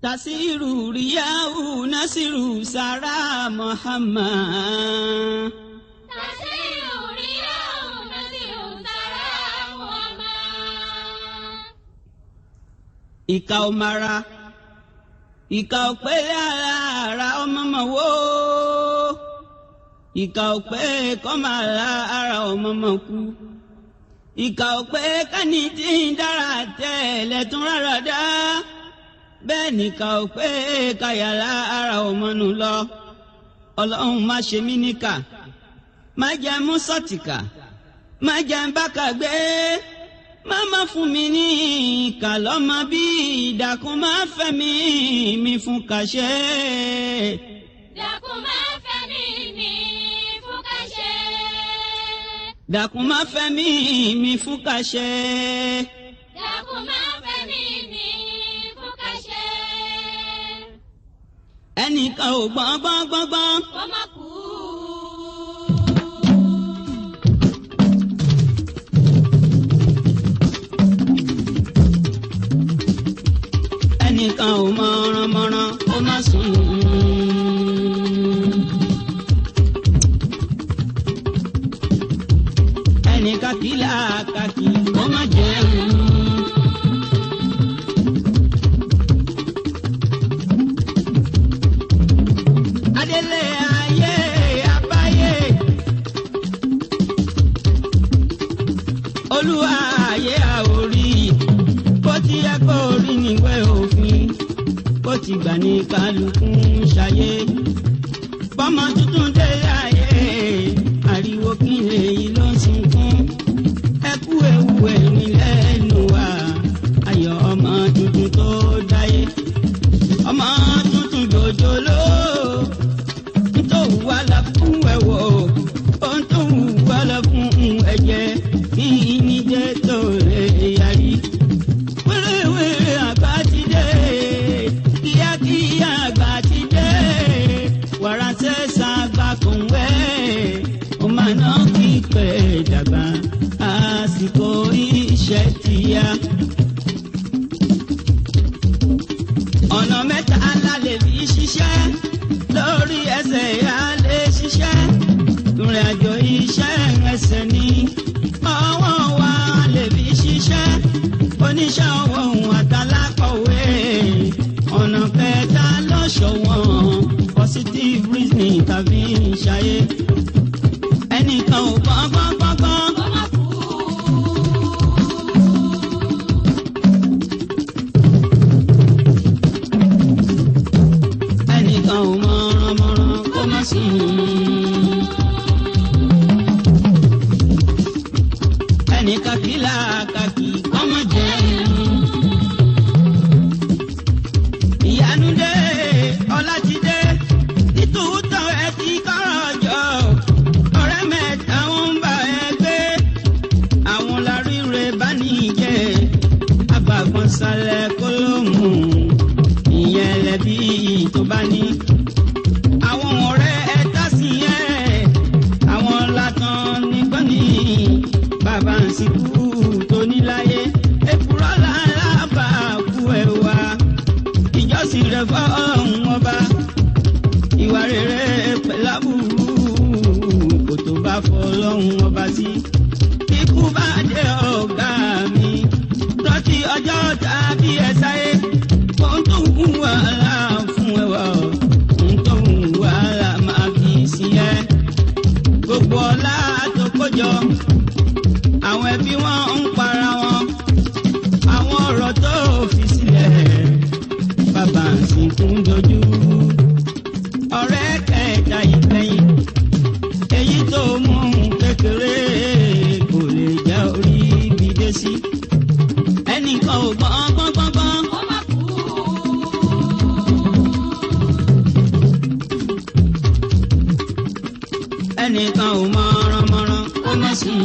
Tasiru Riyahu Nasiru Sara Muhammad. Tasiru Riyahu Nasiru Sara Muhammad. Ìkà ò mara, ìkà ò pé ara ọmọ mọ̀ wó. Ìkà ò pé kọ́ máa la ara ọmọ mọ̀ kú. Ìkà ò pé kẹ́ni tí ń dára tẹ̀lẹ̀ tún rárá dá. Bẹ́ẹ̀ nìkà ò pé káyàrá ara ọmọ nù lọ. Ọlọ́run má ṣe mí níkà, má jẹ́ mú sọ́tìkà, má jẹ́ ń bákà gbé. Má fún mi ní ìkà lọ́mọ bí ìdàkùn má fẹ́ mi fún kàṣẹ́. Dákun má fẹ́ mi fún kàṣẹ́. Dákun má fẹ́ mi fún kàṣẹ́. Dákun má fẹ́ mi fún kàṣẹ́. Ẹnìkan ò gbọ́n. Kó má kú. Ẹnìkan ò mọ̀ràn kó má sùn. Ẹnìkan kìlà kàkì kó má jẹun. Adélé ayé abáyé. Olúwa ayé àórí. Bó ti yẹ kó rí níwẹ̀ òfin. Bó ti gbà ní kálukú ń ṣayé. Bọ́mọ tuntun dé ayé. Ariwo kí lèyí ló ń sunkún. Ẹkú ewu ẹ̀rín lẹ́nu wa. Ayọ̀ ọmọ tuntun tó dáyé. Ọmọ tuntun jòjòló. Ntòwú wa la fún ẹ̀wọ̀. Ohun tó wù wá la fún ẹ̀jẹ̀. Kí ni jẹ́ tó lè yarí. Wéréwéré àgbà ti dé. Kíákíá àgbà ti dé. Wàrà sẹ́sà àgbà kò ń wẹ̀. Ó máa ná kíkẹ́ dàgbà. Àsìkò iṣẹ́ ti yá. Ọ̀nà mẹ́ta la lè fi ṣiṣẹ́. Lórí ẹsẹ̀ a lè ṣiṣẹ́. Ìrìn àjò iṣẹ́ ẹsẹ̀ ni. Ọwọ́ wa lè fi ṣiṣẹ́. Oníṣẹ́ ọwọ́ òun àtàlákọ̀wé. Ọ̀nà kẹta ló ṣọ̀wọ́n. Positive reasoning tàbí ṣayé. Ẹnìkan ò gbọ́n. Kó má kú. Ẹnìkan ò mọ̀ràn kó má sùn. Ẹnìkan kìlà kàkì kó má jẹun. Ìyanu dé, ọlá ti dé. Nítòótọ́ ẹ ti kọ́rọ̀ jọ. Ọ̀rẹ́ mẹ́ta ń bá ẹ gbé. Àwọn laríre bá níjẹ́. Abàgbọ́n sálẹ̀ kó ló mú. Ìyẹn lẹ́bí tó bá ní. Àwọn ọ̀rẹ́ ẹ tá sí ẹ̀. Àwọn látàn nígbọ́n ní. Bàbá ń sìnkú tó níláyé. Èkúrọ́ làálà bá kú ẹ̀ wá. Ìjọsìn rẹ̀ fọ́ ọ̀hún ọba. Ìwà rere pẹ̀lábùrú. Kò tó bá fọ́ lọ́hún ọba sí. Ikú bá dé ọ̀gá mi. Rántí ọjọ́ tàbí ẹ sáyé. Ohun tó wù wàhálà fún ẹ wá. Ohun tó wù wàhálà máa fi sí ẹ. Gbogbo ọlá tó kójọ. Àwọn ẹbí wọn ń para wọn. Àwọn ọ̀rọ̀ tó fi sílẹ̀. Bàbá ń sìnkú dojú. Ọ̀rẹ́ kẹta ìgbẹ̀yìn. Èyí tó mú kékeré kò lè jẹ́ orí ibi dé sí. Ẹnìkan ò gbọ́n. Kó má kú. Ẹnìkan ò mọ̀ràn kó má sùn.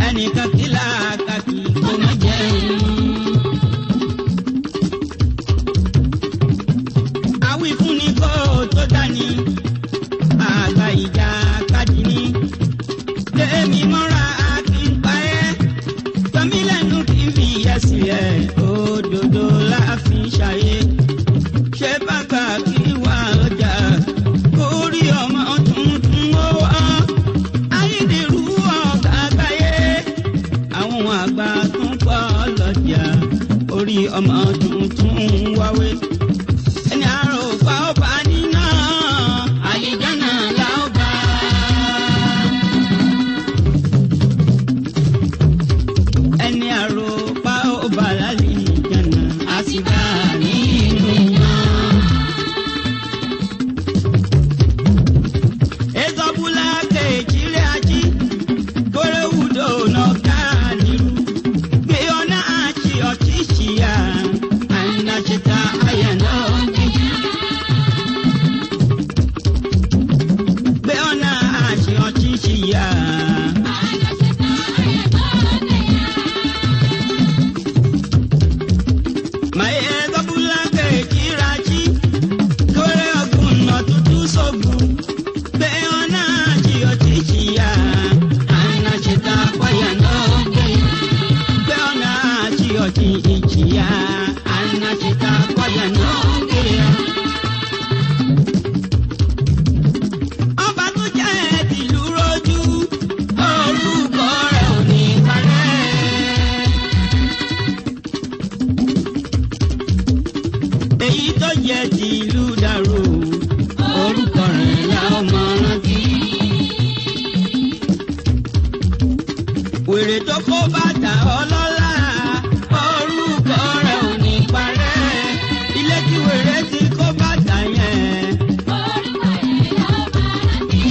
Ẹnìkan kìlà kàkì kó má jẹun. Àwífúnni kó tó dání. Àgbà ìjà kájí ní. Lèmi mọ́ra kí n pa ẹ́. Tọ́mílẹ̀nu kí n jẹ́ sílẹ̀ òdodo láàfin ṣayé ṣé bàbá kí wà ọjà kórí ọmọ tuntun ó wá ayédèrú ọ̀gá àgbáyé àwọn àgbà tún pọ̀ lọ́jà orí ọmọ tuntun wáwé ẹni àrò pa ọba nínà àyíjánà láọba. ẹni àrò pa ọba lálẹ́ ìjànà àsìbá nínú iná. ezobula kejìlẹ̀ ají kórèwúdò náà ká nílùú gbé ọ̀nà àti ọtí ṣìyà àìnáṣetà àyànà ọ̀dẹ́jà. gbé ọ̀nà àti ọtí ṣìyà. èyí tó yẹ tìlú dàrú orúkọ rẹ̀ la ó mọ rántí. wèrè tó kó bàtà ọlọ́lá orúkọ rẹ̀ ò ní parẹ́ ilé tí wèrè ti kó bàtà yẹn. orúkọ rẹ̀ la ó mọ rántí.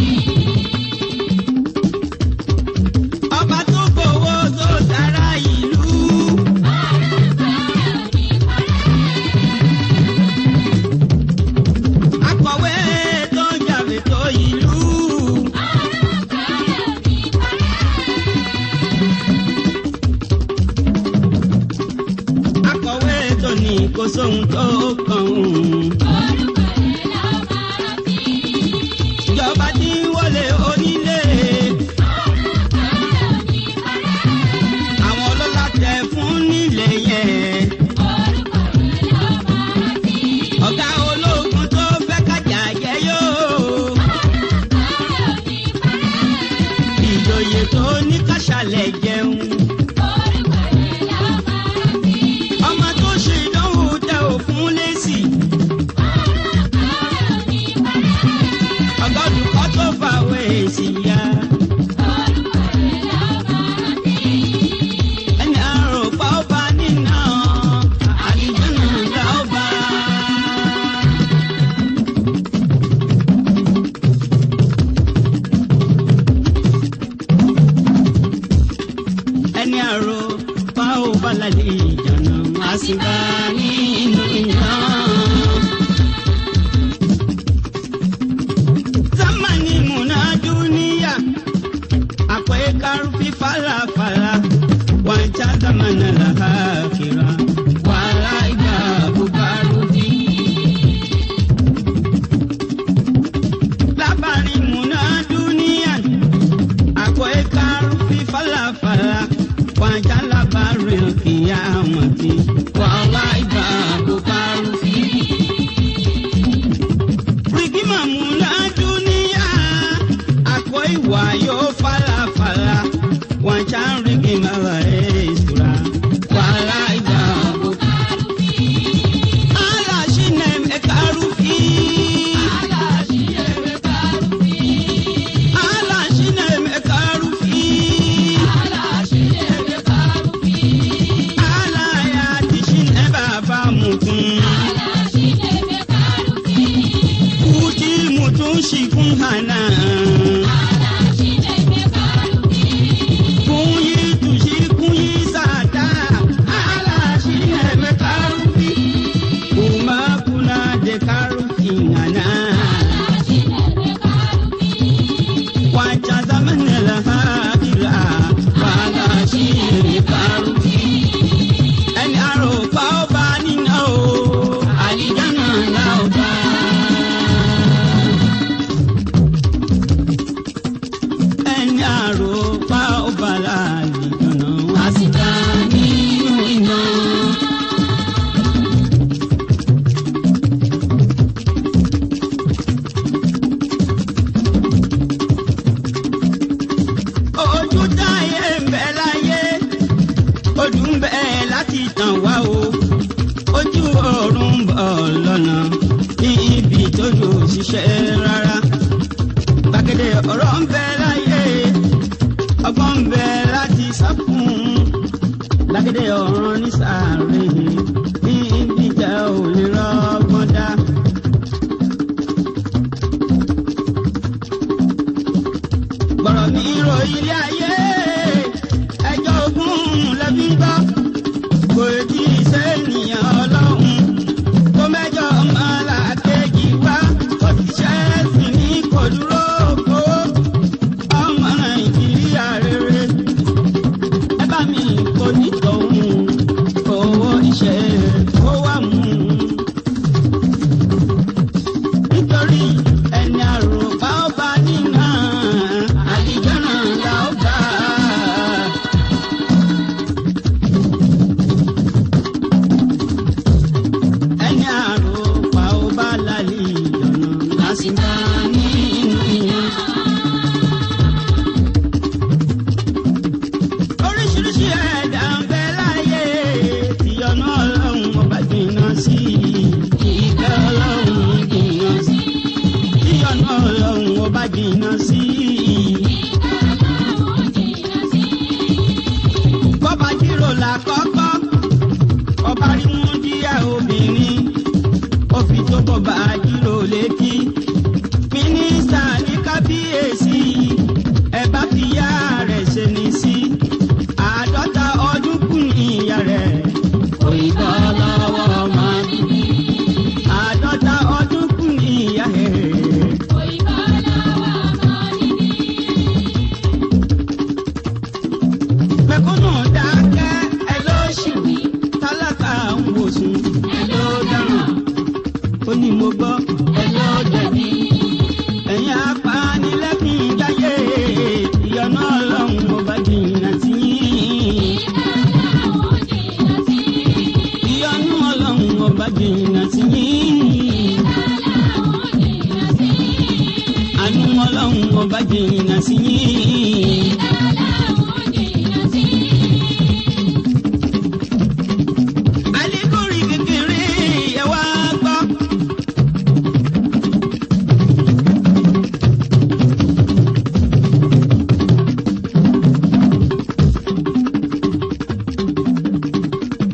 ọba tó gbowó tó sára ìlú. akọ̀wé tó ń jàre tó ìlú. akọ̀wé tó ní kò sóhun tó kàn òun. ìjọba tí ń wọlé onílé. àwọn ọlọ́lá tẹ fún nílé yẹn. ọ̀gá ológun tó fẹ́ kájà jẹ́ yóò. ìjòyè tó ní káṣálẹ̀ jẹun. ọmọ tó ṣe ìdánwò tẹ òfun lésì. ọ̀gá olùkọ́ tó fàwé èsì ya. ẹni àrò pa ọba nínà àlìjánà là ọba. ẹni àrò pa ọba lálẹ́ ìjànà àsìbá nínú iná. zamani muna duniya akwai karfi fala-fala wancan zamana lahakira wala babu karufi. labarin muna duniya akwai karfi fala-fala wancan labarin kiyamati wala babu karufi. rigima muna duniya akwai wayo fala-fala wancan rigima wa esura wala babu karufi. Allah shine mai karufi. Allah shine mai karufi. Allah shine mai karufi. Allah shine mai karufi. Allah ya ti shine odù ń bẹ láti tàn wá o ojú ọ̀run ń bọ̀ lọ́nà ibi tójú òṣìṣẹ́ rárá gbàgede ọ̀rọ̀ ń bẹ láyé ọgbọ́n ń bẹ láti sá fún gbàgede ọ̀rọ̀ ní sàárè ibi tẹ ò lè rọ́gbọ́n dá. gbọ̀rọ̀ mi ro ilé ayé ẹjọ́ ogun lẹ́bí gbọ́ kò tí ì sẹ́niyàn ọlọ́run tó mẹ́jọ ọmọlàkejì wá òṣìṣẹ́ sì ní kò dúró kó ọmọ nàìjíríà rere ẹ bá mi kò ní tọ̀hún owó iṣẹ́ ó wà mú nítorí ẹni àròpá ọba nínà àdìjọ́ náà la ó bá ẹni àròpá ọba lálẹ́ ìjọ̀nà lásìkò nínú ìyá. oríṣiríṣi ẹ̀dá ń bẹ láyé ìyọ̀nà ọlọ́run ọba jìnnà sí ìfẹ́ ọlọ́run jìnnà sí ìyọ̀nà ọlọ́run ọba jìnnà sí. bọ́ba jírò lákọ́kọ́ ọba rí mú díẹ̀ obìnrin ó fi tó bọ́ba jírò létí mínísítà ní kábíyèsí ẹ bá fi yá rẹ̀ ṣe ní sí 50 ọdún kù ní ìyá rẹ̀ òyìnbó lọ́wọ́ ọmọ níbí 50 ọdún kù ní ìyá rẹ̀. mẹ̀kúnnù dákẹ́ ẹ ló ṣì wí tálákà ń wòsùn ẹ ló dáràn ó ní mo gbọ́ ẹ ló jẹ̀bi ẹ̀yin apanilẹ́kùn jáyé ìyọ̀nà ọlọ́run ọba jìnnà sí ìyọ̀nà ọlọ́run ọba jìnnà sí àánú ọlọ́run ọba jìnnà sí. Àlékòrí kékeré ẹ wá gbọ́.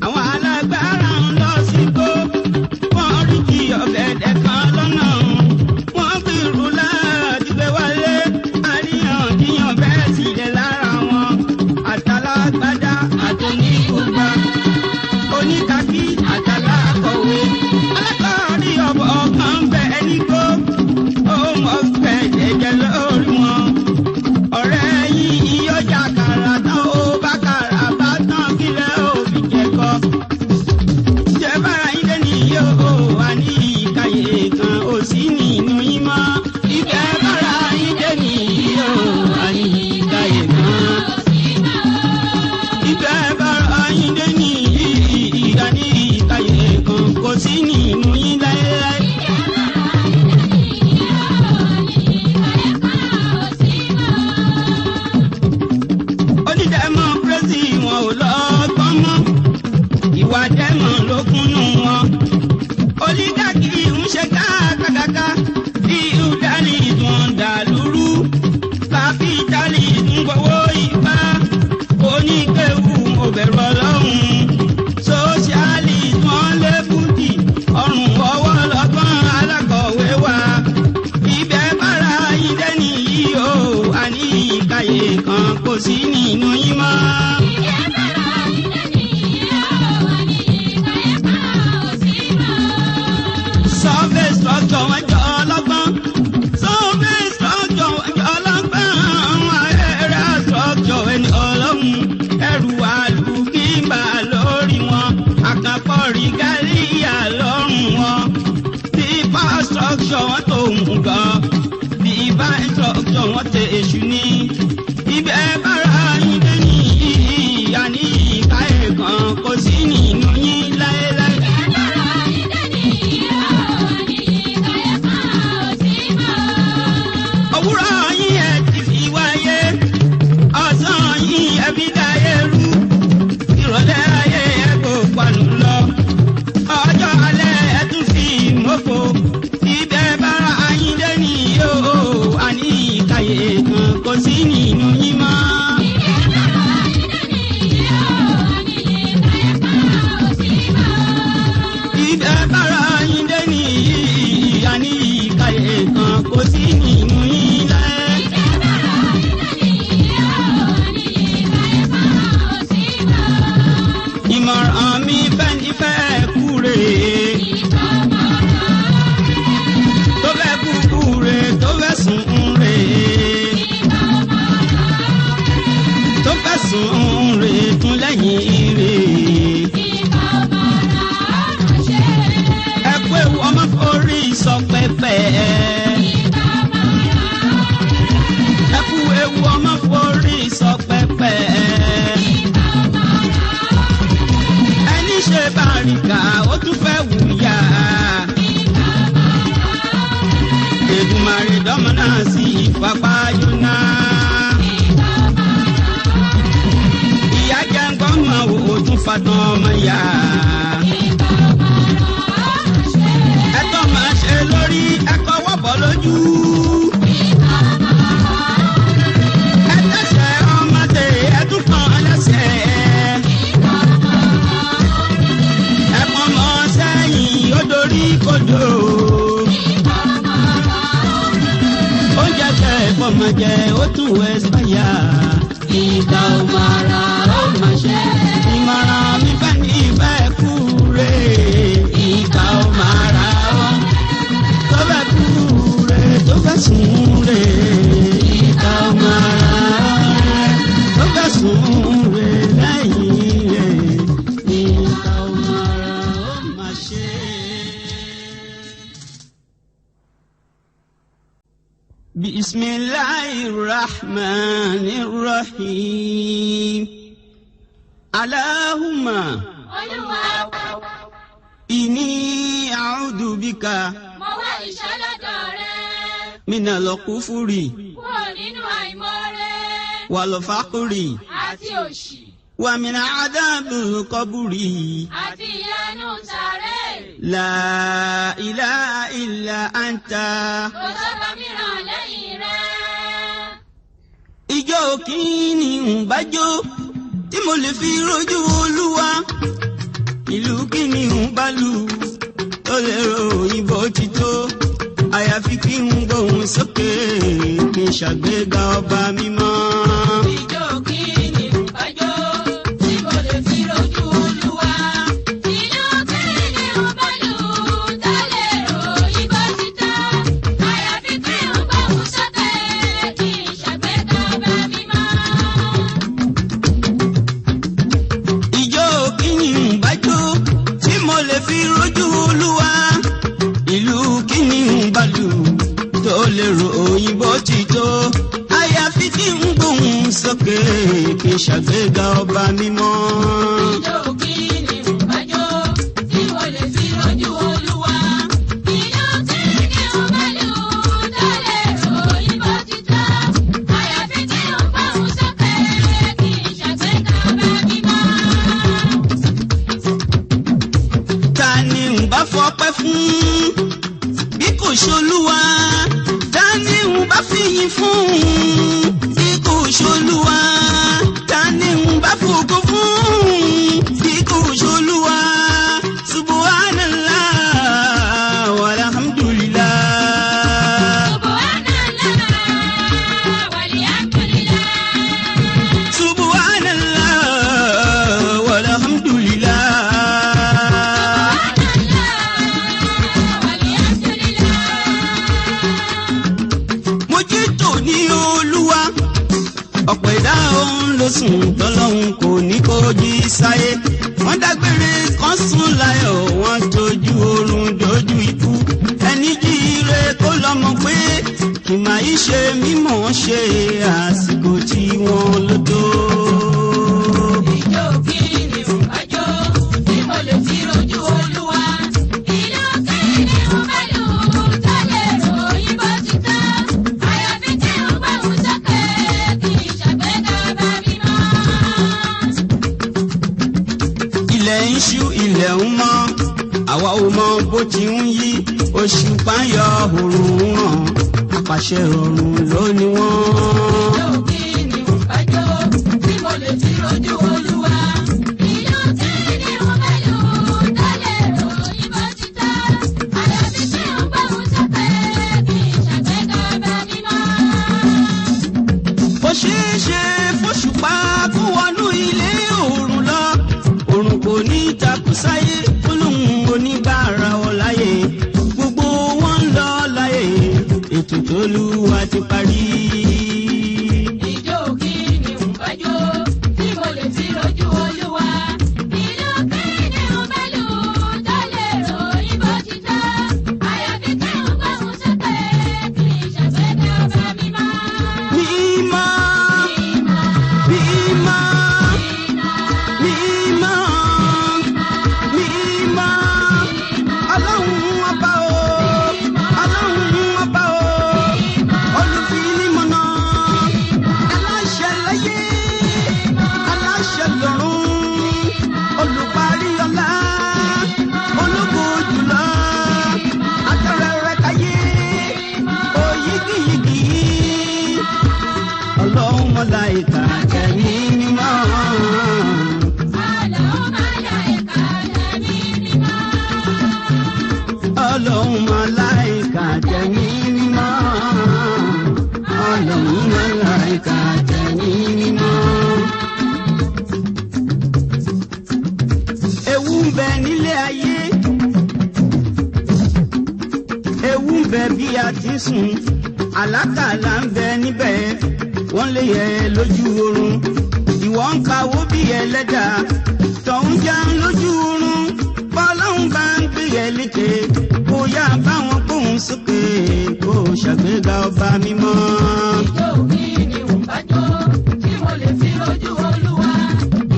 Àwọn alágbára ń lọ sígbó, wọ́n rí kí ọ̀gẹ̀dẹ̀ kan lọ́nà. Wọ́n gbèrú láti gbé wálé, àríyànjiyàn bẹ́ẹ̀ sílẹ̀ lára wọn. Àtàlágbádá àtòníkùgbà, oníkàkí àtàlákọ̀wé. Alákọ̀ọ́rí ọ̀bọ̀ kan bẹ̀ nígbó, ó mọ̀ fẹ́ jẹjẹ lórí wọn. Ọ̀rẹ́ yín iyọ̀jà kàrà tán ó bá kàrà bá tán kílẹ̀ òbí jẹ̀kọ́. Ìjẹ̀bára yín lé nìyí ó wà ní ìkàyè kan ó sì nínú yín mọ́. Ìjẹ̀bára yín lé nìyí ó wà ní ìkàyè kan. Ìjẹ̀bára yín lé nìyí ìyá ní ìkàyè kan kò sí nínú yín láéláé. Onídẹ́mọ́kírésì wọn ò lọ́gbọ́n mọ́, ìwà dẹ́mọ̀ ló kúnnú wọn. Olígàkì ń ṣe káàkàkàkà, ìhùdálì wọn dà lúrú, kápítálì ń gbowó ipá, oníkéwu ò bẹ̀rù ọlọ́run, sóṣíálì wọn lé búdì, ọrùn ọwọ́ lọ́gbọ́n alákọ̀wé wa. Ibẹ̀ bára yín dé nìyí o, àní ìkàyè kan kò sí nínú yín mọ́. Survey structure wọn jọ ọlọ́gbọ́n. Survey structure wọn jọ ọlọ́gbọ́n. Area structure ẹni ọlọ́run. Ẹrù àlùkìmbà lórí wọn. Àkànpọ̀ rìgálíyà lọ́rùn wọn. Deeper structure wọn tó ń gan. Divine structure wọn tẹ èṣù ní. Ibẹ̀ bára yín dé ní ìyá ní ìka ẹ̀kan kò sí nínú yín láéláé. Òwúrọ̀ yín ẹ ti fi wáyé, ọ̀sán yín ẹ fi dáyé rú. ní fẹ́ kúre. tó fẹ́ kúkúre tó fẹ́ sùn re. tó fẹ́ sùn re tún lẹ́yìn re. ẹ kú ewu ọmọ forí sọ pẹ́pẹ́. ẹ kú ewu ọmọ forí sọ pẹ́pẹ́. ẹni ṣe bàríkà ó tún fẹ́ wùyà. Èdùmàrè dọ́mọ náà sí ìfapá yóná. ìyá jẹ́ gbọ́mọ wò tún fatán ọmọ yá. ẹ̀tọ́ máa ṣe lórí ẹ̀kọ́ wọ́pọ̀ lójú. ẹ̀tẹ́sẹ̀ ọmọdé ẹ̀tún kan lẹ́sẹ̀. ẹ̀pọ̀n mọ́ sẹ́yìn ó dorí kodò. oúnjẹ tẹ ẹ̀fọ́mọ jẹ ó tún wẹ̀ sáyà. ìgbà ò máa ra ó máa ṣe. ìmọ̀ràn mi fẹ́ ní ìfẹ́ kúre. ìgbà ò máa ra ó. tó fẹ́ kúre tó fẹ́ sùn re. ìgbà ò máa ra ó. tó fẹ́ sùn re lẹ́yìn rẹ̀. ìgbà ò máa ra ó máa ṣe. بسم الله الرحمن الرحيم اللهم إني أعوذ بك من الكفر والفقر ومن عذاب القبر لا إله إلا أنت ìjọ kìíní ń bájó tí mo lè fi rojú Olúwa ìlú kìíní ń bálù tó lè ròyìn bó ti tó àyàfi kí n gbóhùn sókè kí n ṣàgbéga ọba mímọ́. ìjọ kìíní ń bájó tí mo lè fi rojú Olúwa ìlú kìíní ń bálù tó lè ròyìn bó ti tó àyàfi kí n gbóhùn sókè kí n ṣàgbéga ọba mímọ́. ìjọ kìíní ń bájó tí mo lè fi rojú Olúwa ìlú kìíní ń bálù tó lè ròyìn bó ti tó àyàfi kí n gbóhùn sókè kí n ṣàgbéga ọba mímọ́. ìjọ kìíní ń bájó tí mo lè fi rojú Olúwa ìlú kìíní ń bálù tó lè ròyìn bó ti tó àyàfi kí n gbóhùn sókè kí n ṣàgbéga ọba mímọ́. ta ni ń bá fọpẹ́ fún bí kò ṣolúwa? ta ni ń bá fìyìn fún bí kò ṣolúwa? ta ni ń bá fògo fún bí kò ṣolúwa? subhanallah walhamdulillah. subhanallah walhamdulillah. mo jí tòní Olúwa ọ̀pọ̀ ẹ̀dá òun ló sùn tọ́lọ́hun kò ní kó jí sáyé wọ́n dágbére kan sùn láyọ̀ wọ́n tójú oorun dojú ikú ẹni jíire kó lọ́mọ pé kì máa yí ṣe mímọ̀ ṣe àsìkò tí wọ́n lò tó. ìjọ kìíní ń bájó tí mo lè fi rojú Olúwa ìlú kìíní ń bálù tó lè ròyìn bó ti tó àyàfi kí n gbóhùn sókè kí n ṣàgbéga ọba mímọ́. ilẹ̀ ń ṣú ilẹ̀ ń mọ́ àwa ò mọ bó ti ń yí òṣùpá yọ òòrùn hàn apàṣẹ ọ̀run ló ní wọ́n. ìjọ kìíní ń bájó tí mo lè fi rojú Olúwa ìlú kìíní ń bálù tó lè ròyìn bó ti tó àyàfi kí n gbóhùn sókè kí n ṣàgbéga ọba mímọ́. ó ṣeé ṣe fóṣùpá kó wọnú ilé òòrùn lọ òòrùn kò ní takú sáyé olóhùn onígbàrà ọláyé gbogbo wọn lọ láyé ètò t'Olúwa ti parí. Ìjó kí ni ń bájó tí mo lè fi rojú Olúwa. Ìlú kí ni ń bẹ́lú tó lè ròyìn bó ti tọ́. Àyàfi tí ń gbóhùn sókè kì í ṣàgbéga ọba mímọ́. Mímọ́, mímọ́, mímọ́, mímọ́, ọlọ́run ọba o, ọlọ́run ọba o, olùfinimọ̀nà, aláṣẹ láyé, aláṣẹ lọ́run, olùparí ọlá, ológo jùlọ, atẹ́rẹrẹ káyé, òyígíyigì, ọlọ́run màláíkà tẹ̀mí mímọ́. Ọlọ́run màláíkà tẹ̀mí mímọ́. Ọlọ́run màláíkà tẹ̀mí mímọ́. Ewu ń bẹ nílé ayé. Ewu ń bẹ bí a ti sùn. Àlákàlà ń bẹ níbẹ̀. Wọ́n lè yẹ lójú oorun. Ìwọ ń kawó bí ẹlẹ́dà. Tọ̀hún já lójú oorun. Bọ́lọ́hún bá ń gbé yẹ lékè. Kó yá báwọn gbóhùn sókè. Kó ṣàgbéga ọba mímọ́. Ìjó kí ni ń bájó tí mo lè fi rojú Olúwa.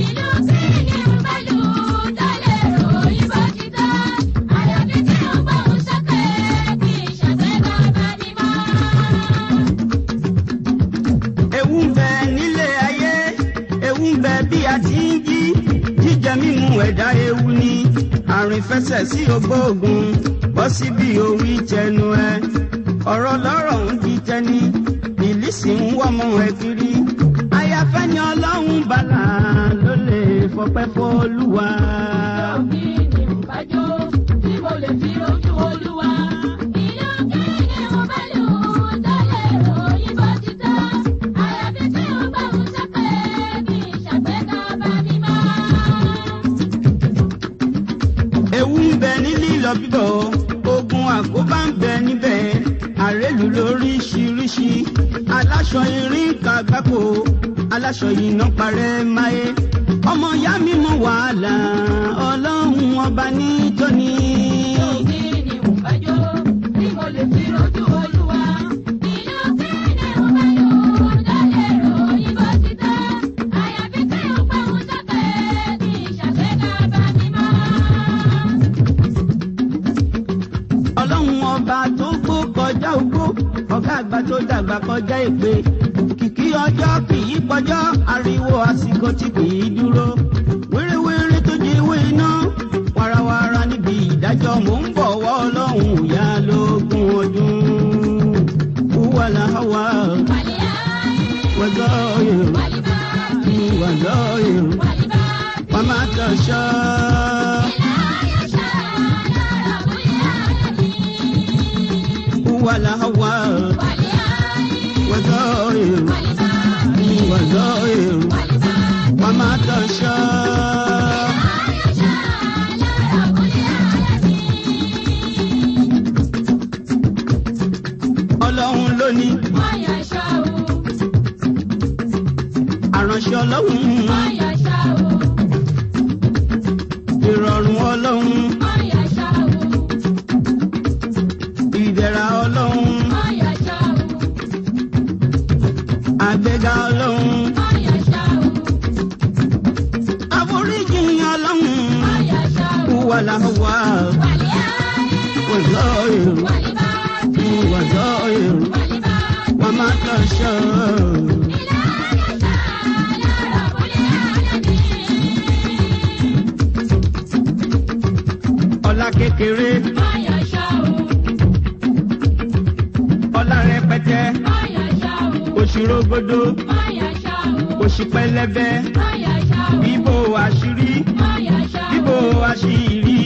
Ìlú kí ni ń bẹ́lú tó lè ròyìn bó ti tọ́. Àyàfi tí ń gbóhùn sókè kì í ṣàgbéga ọba mímọ́. Ewu ń bẹ nílé ayé. Ewu ń bẹ bí a ti ń jí. Jíjẹ mímu ẹ̀dá ewu ni. Àrùn ìfẹsẹ̀ sí ògbóògùn. Bọ́ síbi orí tẹnu ẹ. Ọ̀rọ̀ lọ́rọ̀ ń di tẹni. Ìlísì ń wọ́mọ ẹ kiri. Àyàfẹ́ ni ọlọ́run bàlà ló lè fọpẹ́ f'Olúwa. Kí ni ń bájó tí mo lè fi rojú Olúwa. Ìlú kí ni ń bẹ́lú tó lè ròyìn bó ti tọ́. Àyàfi tí ń gbóhùn sókè kì í ṣàgbéga ọba mímọ́. Ewu ń bẹ ní lílọ bíbọ̀. Ogun àkóbá ń bẹ níbẹ̀. Àrélù lóríṣiríṣi. Aláṣọ irin kàgbákò. Aláṣọ iná parẹ́ máyé. Ọmọ ìyá mi mọ wàhálà. Ọlọ́run ọba ní tóní. Kí ni ń bájó tí mo lè fi rojú Olúwa. Ìlú kí ni ń bẹ́lú tó lè ròyìn bó ti tọ́. Àyàfi tí ń gbóhùn sókè kì í ṣàgbéga ọba mímọ́. Ọlọ́run ọba tó gbó kọjá ogbó. Ọ̀gá àgbà tó dàgbà kọjá èpè. Kìkì ọjọ́ kì í pọjọ́. Ariwo àsìkò tí kì í dúró. Wéréwéré tó jẹ ewé iná. Warawara níbi ìdájọ́ mò ń bọ̀ wọ́ ọlọ́run ìyá lógún ọdún. Wàlá wà wàzọ́ yòó wàzọ́ yòó wàmà tọ̀ṣọ́. Wàlá wà wàzọ́ yòó wàzọ́ yòó wàmà tọ̀ṣọ́. Ọlọ́run lónìí. Àránṣẹ́ ọlọ́run. Ìrọ̀rùn ọlọ́run. Ìdẹ̀ra ọlọ́run. Àgbéga ọlọ́run. Àforíjì ọlọ́run. Wàlá wà wàzọ́ yòó wàzọ́ yòó wàmà tọ̀ṣọ́. Ọlá kékeré. Ọlá rẹpẹtẹ. Òṣìrògbòdò. Òṣì pẹlẹbẹ. Bíbò àṣírí. Bíbò àṣírí.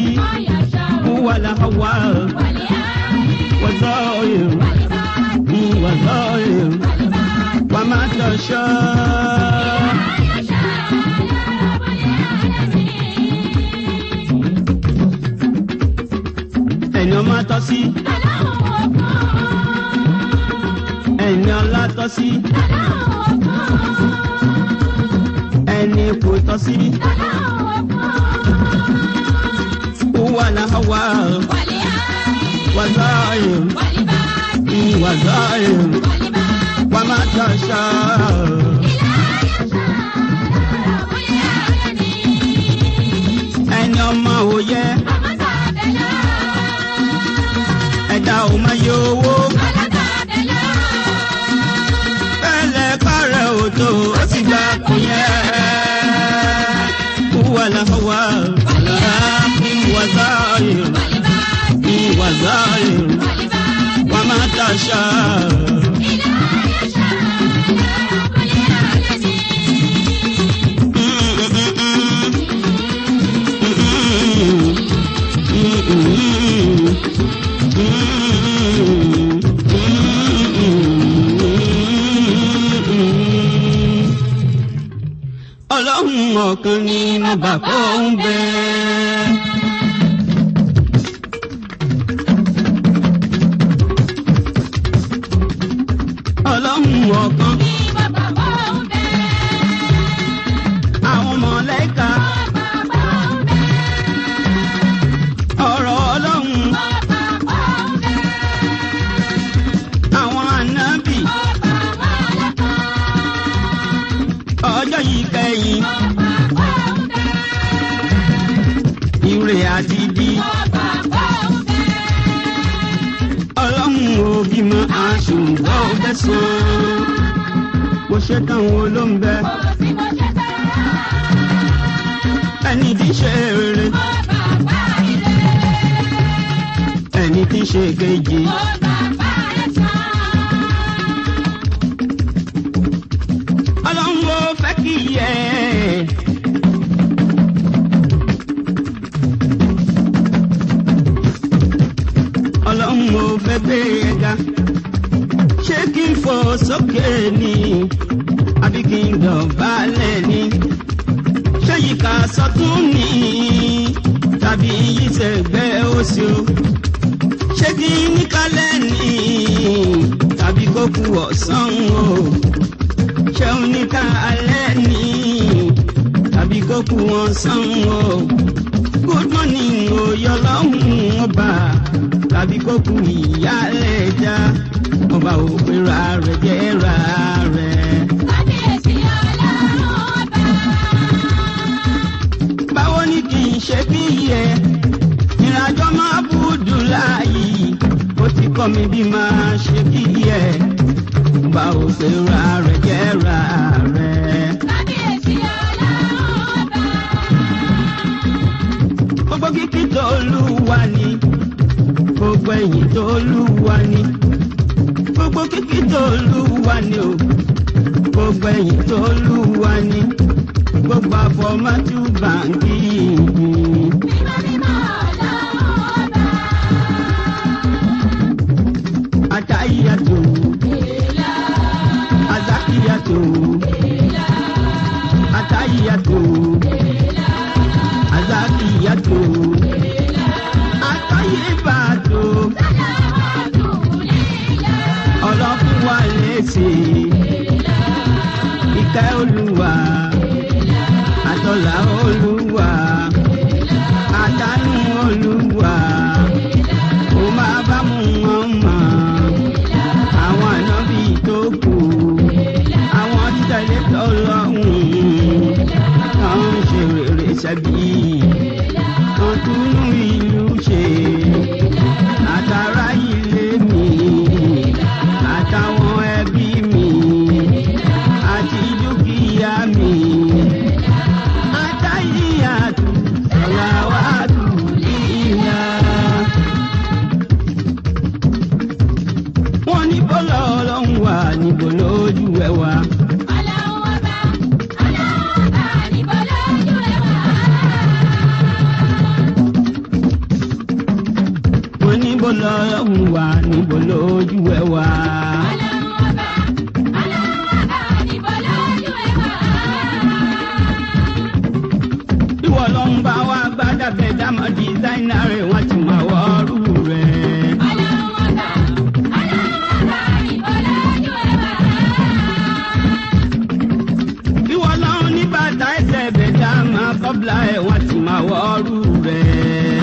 Wàlá wà wàzọ́ yòó wàzọ́ yòó wàmà tọ̀ṣọ́. tọ́ sí. ẹni ọlá tọ́ sí. ẹni kò tọ́ sí. wàlá wà wàzáyé wàzáyé wàmá tàṣà. ẹni ọmọ òye ẹ̀dá ò máa yọ owó. bẹ́ẹ̀lẹ̀ kárẹ̀ òtò ó sì gbà kò yẹ. wàlá wà wàzáyé wàzáyé wàmá tàṣà. Ọlọ́run ọ̀kan nínú bàbá òun bẹ́ẹ̀. Ọlọ́run ọ̀kan nínú bàbá òun bẹ́ẹ̀. Àwọn mọ̀lẹ́kà ọ̀rọ̀ Ọlọ́run. Àwọn ànábì ọjọ́ yìí kẹ́yìn. Ire àti ibi. Ọlọ́run ò bímọ aṣùgbọ́n ò bẹ́sàn-án. Mo ṣe táwọn olóńgbẹ. Ẹni tí ń ṣe rere. Ẹni tí ń ṣe kejì. Ọlọ́run ò fẹ́ kí yẹ. Ọlọ́run ò fẹ́ gbé ẹ̀ga. Ṣé kí n fò sókè ni? Àbí kí n dọ̀bálẹ̀ ni? Ṣé yìí ká sọ́tún ni? Tàbí yìí sẹ́gbẹ́ òsì o? Ṣé kí n ní kálẹ̀ ni? Tàbí kó kú ọ̀sán o? Ṣé o ní kálẹ̀ ni? Tàbí kó kú ọ̀sán o? Good morning o yọ lọ́hùn ọba. Tàbí kó kú ìyálẹ̀ já. Ọba ò pé ra rẹ̀ jẹ́ ra rẹ̀. Kábíyèsí Ọlọ́run ọba. Báwo ni kì í ṣe bí yẹ? Ìrìnàjò máa búdú láàyè. Ó ti kọ́ mi bí máa ṣe bí yẹ. Ọba ò pé ra rẹ̀ jẹ́ ra rẹ̀. Kábíyèsí Ọlọ́run ọba. Gbogbo kíkí tó Olúwa ni. Gbogbo ẹ̀yìn tó Olúwa ni. Gbogbo kíkí tó Olúwa ni o. Gbogbo ẹ̀yìn tó Olúwa ni. Gbogbo àfọ̀mọ́jú bàǹkì. Mímọ́ mímọ́ Ọlọ́run ọba. Àtàyàtò. Èlà. Àzákìyàtò. Èlà. Àtàyàtò. Èlà. Àzákìyàtò. Èlà. Àtàyèbàtò. Sàláwàtù lílà. Ọlọ́fun wa létí. Èlà. Ìkẹ́ Olúwa. Èlà. Àtọ́lá Olúwa. Èlà. Àdánù Olúwa. Èlà. Ó máa bá mú wọn mọ̀. Èlà. Àwọn ànábì tó kù. Èlà. Àwọn títẹ̀lé tọ́lọ́hùn. Wọ́n ń ṣe rere ṣẹ́bí. Èlà. Wọ́n túnú ìlú ṣe. Àtàrà ilé mi. Àtàwọn ẹbí mi. Àti dúkìá mi. Àtàyíyàtú. Sàláwàtú lílà. Wọ́n ní bọ́lá Ọlọ́run wà níbo lójú ẹ wá. Ọlọ́run ọba. Ọlọ́run ọba níbo lójú ẹ wà. Wọ́n ní bọ́lá Ọlọ́run wà níbo lójú ẹ wá. Ọlọ́run ọba. Ọlọ́run ọba níbo lójú ẹ wà. Ìwọ ló ń bá wa gbádàbẹ̀ dámọ̀ dísáínà rẹ̀ wọ́n ti máa wọ́ọ́rù rẹ̀. mọ́rú rẹ̀.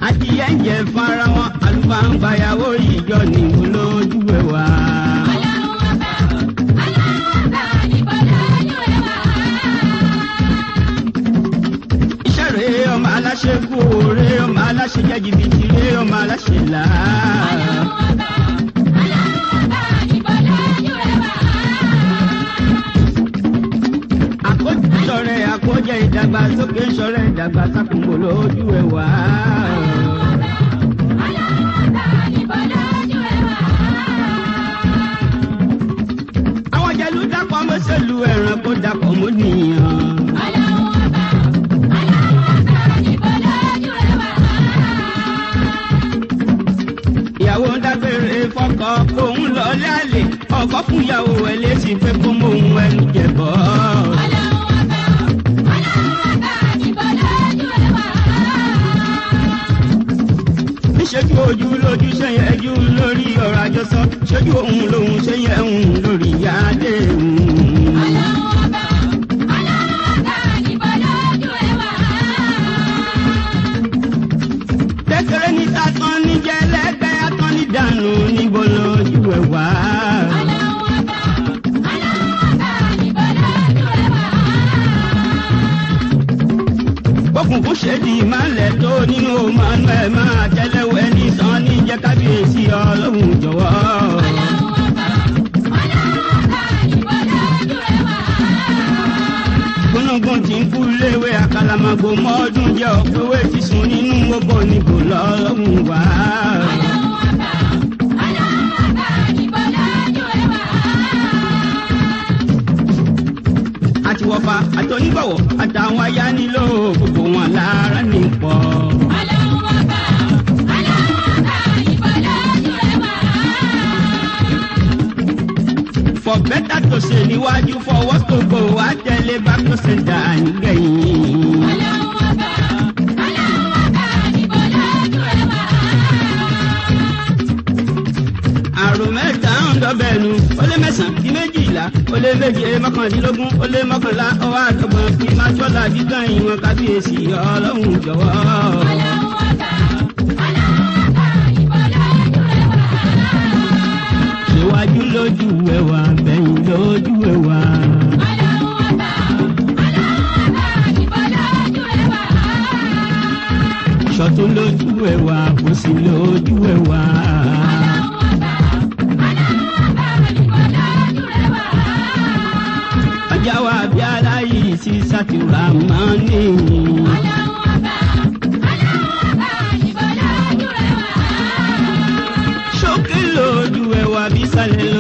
adìyẹ ń jẹ fara wọn àlùfáàǹgbàyàwó ìjọ nìbò lójú ẹ̀ wá. iṣẹ́ rẹ̀ ọmọ aláṣẹ kú òòrè ọmọ aláṣẹ jẹ́ jìbìtì rẹ̀ ọmọ aláṣẹ là. àkójọrẹ̀ àkójẹ ìdàgbàsókè ń ṣọrẹ ìdàgbàsókè lójú ẹ̀ wá. àwọn jẹ̀lú dàpọ̀ mọ́sẹ̀lú ẹ̀ràn kó dàpọ̀ mọ́ nìyàn. ìyàwó ń dágbére fọ́kọ òun lọ lálẹ́ ọkọ fún ìyàwó ẹ̀ lẹ́sìn pé kó mọ òun ẹnu jẹ̀bọ́. níṣẹ́jú ojú lójú sẹ́yìn ẹjú lórí ọ̀rọ̀ àjọsọ ṣẹ́jú òun lòun sẹ́yìn ẹ̀hún lórí yáadé òun. kékeré ní sátán níjẹ́ lẹ́gbẹ́ atán ní dànù níbo lójú ẹ̀ wá. òkùnkùn ṣèdí ìmọ̀lẹ̀ tó nínú òmànú ẹ̀ máa tẹ́lẹ̀wọ̀ ẹni sàn ní jẹ́ kábíyèsí ọlọ́run jọ̀wọ́. gúnugún tí ń kú léwé àkàlàmàgbò mọ́ọ́dún jẹ́ ọ̀pẹ̀wé ti sùn nínú gbogbo níbo lọ́lọ́run wá. àtiwọ́fà àtọ́nígbọ̀wọ́ àtàwọn ayánilò gbogbo wọn lára ní pọ̀. for better to ṣe níwájú fọwọ́ tó gbò wá tẹ̀lé bá tó ṣe dà nígbẹ̀yìn. àrùn mẹ́ta ń dọ́bẹ̀nu ó lé mẹ́sàn-án kí méjìlá ó lé méje mọ́kàndínlógún ó lé mọ́kànlá ọwọ́ àdọ́gbọ̀n kí máa tọ́lá gígán ìwọ̀n kábíyèsí ọlọ́run jọ̀wọ́. ṣèwájú lójú ẹwà bẹ̀yìn lójú ẹwà. ṣọ̀tún lójú ẹwà kòsì lójú ẹwà. jáwá bí aláyé sí sátìrà máa ní. ṣókè lójú ẹwà bí sálẹ̀